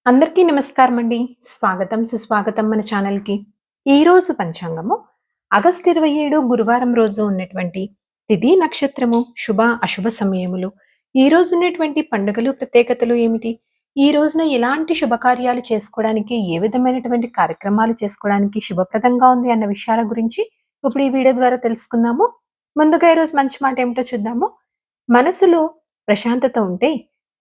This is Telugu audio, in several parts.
అందరికీ నమస్కారం అండి. స్వాగతం, సుస్వాగతం మన ఛానల్‌కి. ఈరోజు పంచాంగము ఆగస్టు 27 గురువారం రోజు ఉన్నటువంటి తిథి, నక్షత్రము, శుభ, అశుభ సమయములు, ఈ రోజు ఉన్నటువంటి పండుగలు, ప్రత్యేకతలు ఏమిటి? ఈ రోజున ఎలాంటి శుభకార్యాలు చేసుకోవడానికి, ఏ విధమైనటువంటి కార్యక్రమాలు చేసుకోవడానికి శుభప్రదంగా ఉంది అన్న విషయాల గురించి ఇప్పుడు ఈ వీడియో ద్వారా తెలుసుకుందాము. ముందుగా ఈరోజు మంచి మాట ఏమిటో చూద్దాము. మనసులో ప్రశాంతత ఉంటే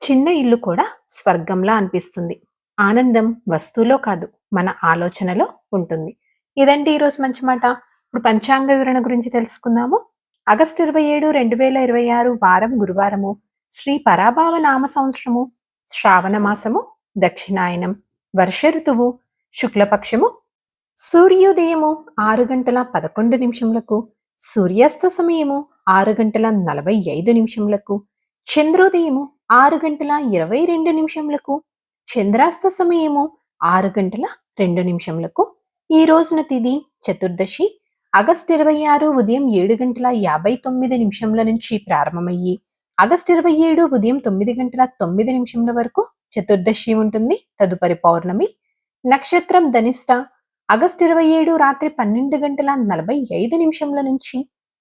చిన్న ఇల్లు కూడా స్వర్గంలా అనిపిస్తుంది. ఆనందం వస్తువులో కాదు, మన ఆలోచనలో ఉంటుంది. ఇదండి ఈరోజు మంచి మాట. ఇప్పుడు పంచాంగ వివరణ గురించి తెలుసుకుందాము. ఆగస్టు 27, 2026 వారం గురువారము. శ్రీ పరాభావ నామ సంవత్సరము, శ్రావణ మాసము, దక్షిణాయనం, వర్ష ఋతువు, శుక్లపక్షము. సూర్యోదయము 6 గంటల 11 నిమిషములకు, సూర్యాస్త సమయము 6 గంటల 45 నిమిషములకు, చంద్రోదయము 6 గంటల 22 నిమిషములకు, చంద్రాస్త సమయము 6 గంటల 2 నిమిషములకు. ఈ రోజున తిథి చతుర్దశి. ఆగస్టు 26 ఉదయం 7 గంటల 59 నిమిషముల నుంచి ప్రారంభమయ్యి ఆగస్టు 27 ఉదయం 9 గంటల 9 నిమిషముల వరకు చతుర్దశి ఉంటుంది. తదుపరి పౌర్ణమి. నక్షత్రం ధనిష్ట. ఆగస్టు 27 రాత్రి 12 గంటల 45 నిమిషముల నుంచి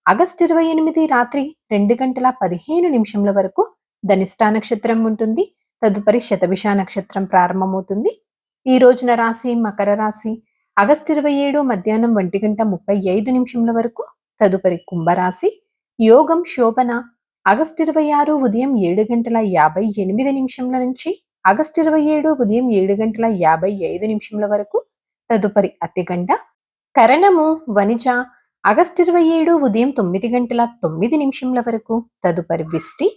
ఆగస్టు 28 రాత్రి 2 గంటల 15 నిమిషముల వరకు ధనిష్ట నక్షత్రం ఉంటుంది. తదుపరి శతభిష నక్షత్రం ప్రారంభమవుతుంది. ఈ రోజున రాశి మకర రాశి. ఆగస్టు 27 మధ్యాహ్నం 1 గంట 35 నిమిషముల వరకు. తదుపరి కుంభరాశి. యోగం శోభన. ఆగస్టు 26 ఉదయం 7 గంటల 58 నిమిషముల నుంచి ఆగస్టు 27 ఉదయం 7 గంటల 55 నిమిషముల వరకు. తదుపరి అతిగండ. కరణము వనిజ. ఆగస్టు 27 ఉదయం 9 గంటల 9 నిమిషముల వరకు. తదుపరి విష్టి.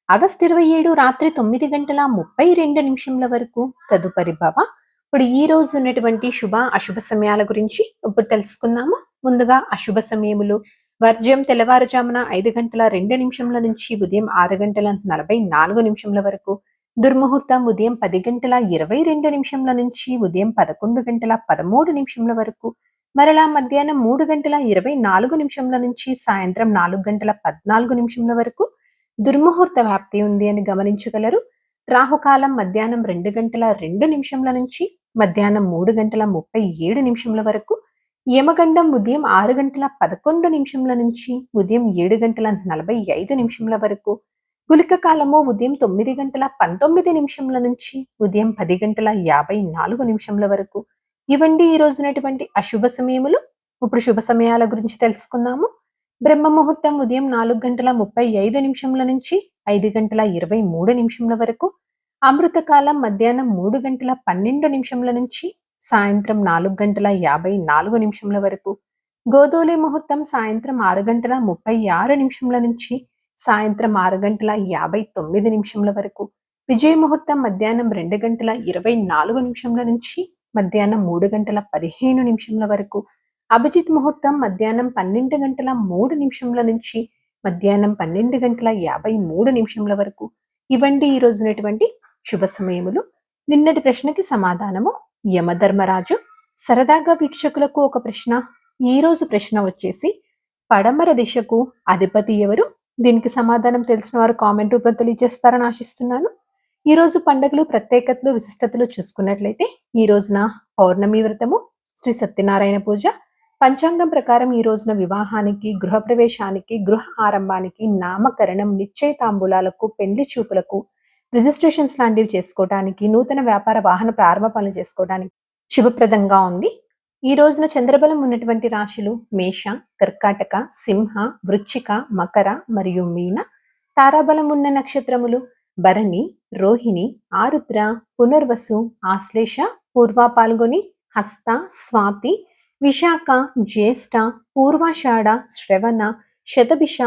ఆగస్టు 27 రాత్రి 9 గంటల 32 నిమిషముల వరకు. తదుపరి భవ. ఇప్పుడు ఈ రోజు ఉన్నటువంటి శుభ అశుభ సమయాల గురించి ఇప్పుడు తెలుసుకుందాము. ముందుగా అశుభ సమయములు. వర్జ్యం తెల్లవారుజామున 5 గంటల 2 నిమిషముల నుంచి ఉదయం 6 గంటల 44 నిమిషముల వరకు. దుర్ముహూర్తం ఉదయం 10 గంటల 22 నిమిషముల నుంచి ఉదయం 11 గంటల 13 నిమిషముల వరకు. మరలా మధ్యాహ్నం 3 గంటల 24 నిమిషముల నుంచి సాయంత్రం 4 గంటల 14 నిమిషముల వరకు దుర్ముహూర్త వ్యాప్తి ఉంది అని గమనించగలరు. రాహుకాలం మధ్యాహ్నం 2 గంటల 2 నిమిషముల నుంచి మధ్యాహ్నం 3 గంటల 37 నిమిషముల వరకు. యమగండం ఉదయం 6 గంటల 11 నిమిషముల నుంచి ఉదయం 7 గంటల 45 నిమిషముల వరకు. గుళిక కాలము ఉదయం 9 గంటల 19 నిమిషముల నుంచి ఉదయం 10 గంటల 54 నిమిషముల వరకు. ఇవండి ఈ రోజునటువంటి అశుభ సమయములు. ఇప్పుడు శుభ సమయాల గురించి తెలుసుకుందాము. బ్రహ్మ ముహూర్తం ఉదయం 4 గంటల 35 నిమిషముల నుంచి 5 గంటల 23 నిమిషముల వరకు. అమృతకాలం మధ్యాహ్నం 3 గంటల 12 నిమిషముల నుంచి సాయంత్రం 4 గంటల 54 నిమిషముల వరకు. గోధూలి ముహూర్తం సాయంత్రం 6 గంటల 36 నిమిషముల నుంచి సాయంత్రం 6 గంటల 59 నిమిషముల వరకు. విజయ ముహూర్తం మధ్యాహ్నం 2 గంటల 24 నిమిషముల నుంచి మధ్యాహ్నం 3 గంటల 15 నిమిషముల వరకు. అభిజిత్ ముహూర్తం మధ్యాహ్నం 12 గంటల 3 నిమిషముల నుంచి మధ్యాహ్నం 12 గంటల 53 నిమిషముల వరకు. ఇవండి ఈ రోజునటువంటి శుభ సమయములు. నిన్నటి ప్రశ్నకి సమాధానము యమధర్మరాజు. సరదాగా వీక్షకులకు ఒక ప్రశ్న. ఈ రోజు ప్రశ్న వచ్చేసి పడమర దిశకు అధిపతి ఎవరు? దీనికి సమాధానం తెలిసిన వారు కామెంట్ రూపంలో తెలియజేస్తారని ఆశిస్తున్నాను. ఈ రోజు పండుగలు, ప్రత్యేకతలు, విశిష్టతలు చూసుకున్నట్లయితే ఈ రోజున పౌర్ణమి వ్రతము, శ్రీ సత్యనారాయణ పూజ. పంచాంగం ప్రకారం ఈ రోజున వివాహానికి, గృహప్రవేశానికి, గృహ ఆరంభానికి, నామకరణం, నిశ్చయ తాంబూలాలకు, పెండ్లి చూపులకు, రిజిస్ట్రేషన్స్ లాంటివి చేసుకోవడానికి, నూతన వ్యాపార వాహన ప్రారంభ పనులు చేసుకోవడానికి శుభప్రదంగా ఉంది. ఈ రోజున చంద్రబలం ఉన్నటువంటి రాశులు మేష, కర్కాటక, సింహ, వృశ్చిక, మకర మరియు మీన. తారాబలం ఉన్న నక్షత్రములు భరణి, రోహిణి, ఆరుద్ర, పునర్వసు, ఆశ్లేష, పూర్వ పాల్గొని, హస్త, స్వాతి, విశాఖ, జ్యేష్ఠ, పూర్వాషాఢ, శ్రవణ, శతభిష,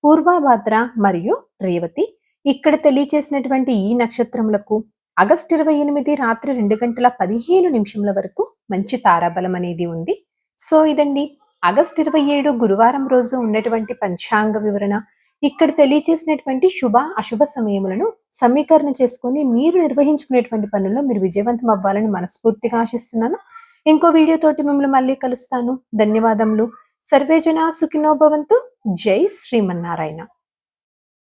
పూర్వభద్ర మరియు రేవతి. ఇక్కడ తెలియచేసినటువంటి ఈ నక్షత్రములకు ఆగస్టు 28 రాత్రి 2 గంటల 15 నిమిషముల వరకు మంచి తారాబలం అనేది ఉంది. సో ఇదండి ఆగస్టు 27 గురువారం రోజు ఉన్నటువంటి పంచాంగ వివరణ. ఇక్కడ తెలియచేసినటువంటి శుభ అశుభ సమయములను సమీకరణ చేసుకొని మీరు నిర్వహించుకునేటువంటి పనుల్లో మీరు విజయవంతం అవ్వాలని మనస్ఫూర్తిగా ఆశిస్తున్నాను. ఇంకో వీడియోతోటి మిమ్మల్ని మళ్ళీ కలుస్తాను. ధన్యవాదములు. సర్వేజన సుఖినో భవంతు. జై శ్రీమన్నారాయణ.